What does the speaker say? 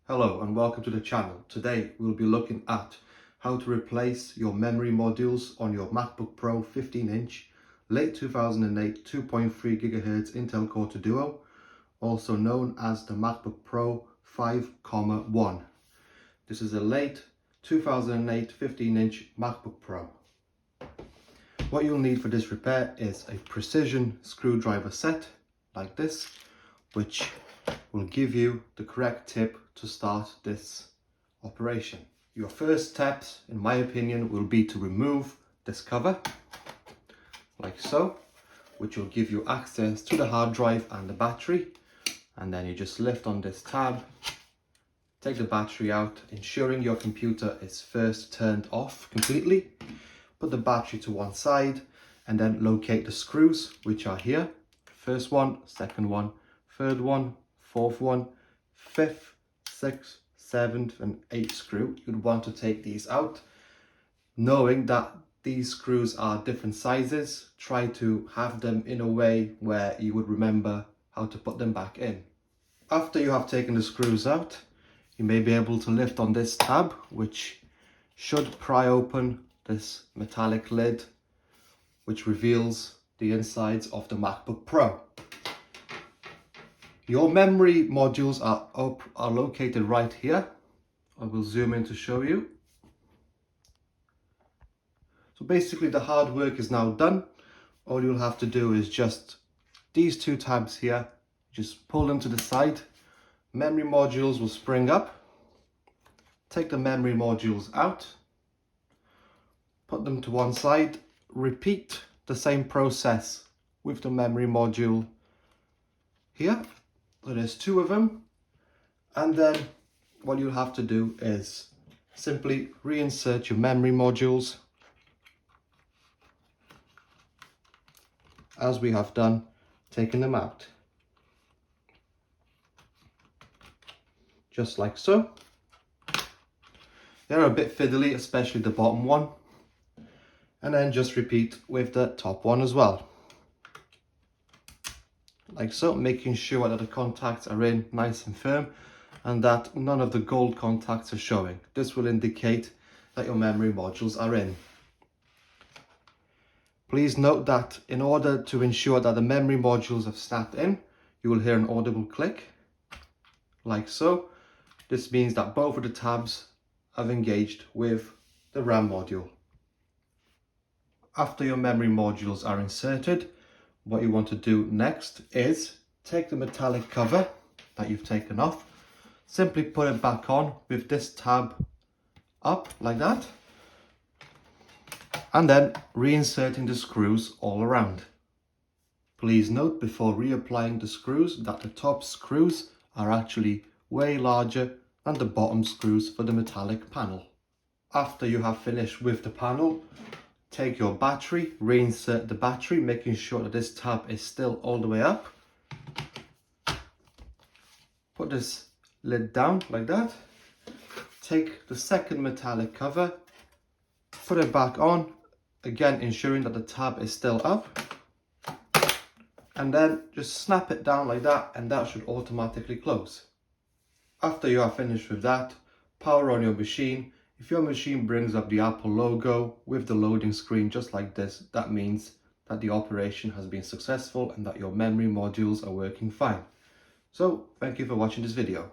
Hello and welcome to the channel. Today we'll be looking at how to replace your memory modules on your MacBook Pro 15-inch late 2008 2.3 GHz Intel Core 2 Duo, also known as the MacBook Pro 5.1. This is a late 2008 15-inch MacBook Pro. What you'll need for this repair is a precision screwdriver set like this, which will give you the correct tip to start this operation. Your first steps, in my opinion, will be to remove this cover, like so, which will give you access to the hard drive and the battery. And then you just lift on this tab, take the battery out, ensuring your computer is first turned off completely. Put the battery to one side and then locate the screws, which are here. First one, second one, third one, fourth one, fifth, sixth, seventh and eighth screw. You'd want to take these out. Knowing that these screws are different sizes, try to have them in a way where you would remember how to put them back in. After you have taken the screws out, you may be able to lift on this tab, which should pry open this metallic lid, which reveals the insides of the MacBook Pro. Your memory modules are located right here. I will zoom in to show you. So basically the hard work is now done. All you'll have to do is just these two tabs here, just pull them to the side. Memory modules will spring up. Take the memory modules out, put them to one side, repeat the same process with the memory module here. So there's two of them, and then what you'll have to do is simply reinsert your memory modules as we have done, taking them out. Just like so. They're a bit fiddly, especially the bottom one. And then just repeat with the top one as well. Like so, making sure that the contacts are in nice and firm and that none of the gold contacts are showing. This will indicate that your memory modules are in. Please note that in order to ensure that the memory modules have snapped in, you will hear an audible click, like so. This means that both of the tabs have engaged with the RAM module. After your memory modules are inserted, what you want to do next is take the metallic cover that you've taken off, simply put it back on with this tab up like that, and then reinserting the screws all around. Please note before reapplying the screws that the top screws are actually way larger than the bottom screws for the metallic panel. After you have finished with the panel, take your battery, reinsert the battery, making sure that this tab is still all the way up. Put this lid down like that. Take the second metallic cover, put it back on, again ensuring that the tab is still up. And then just snap it down like that and that should automatically close. After you are finished with that, power on your machine. If your machine brings up the Apple logo with the loading screen just like this, that means that the operation has been successful and that your memory modules are working fine. So, thank you for watching this video.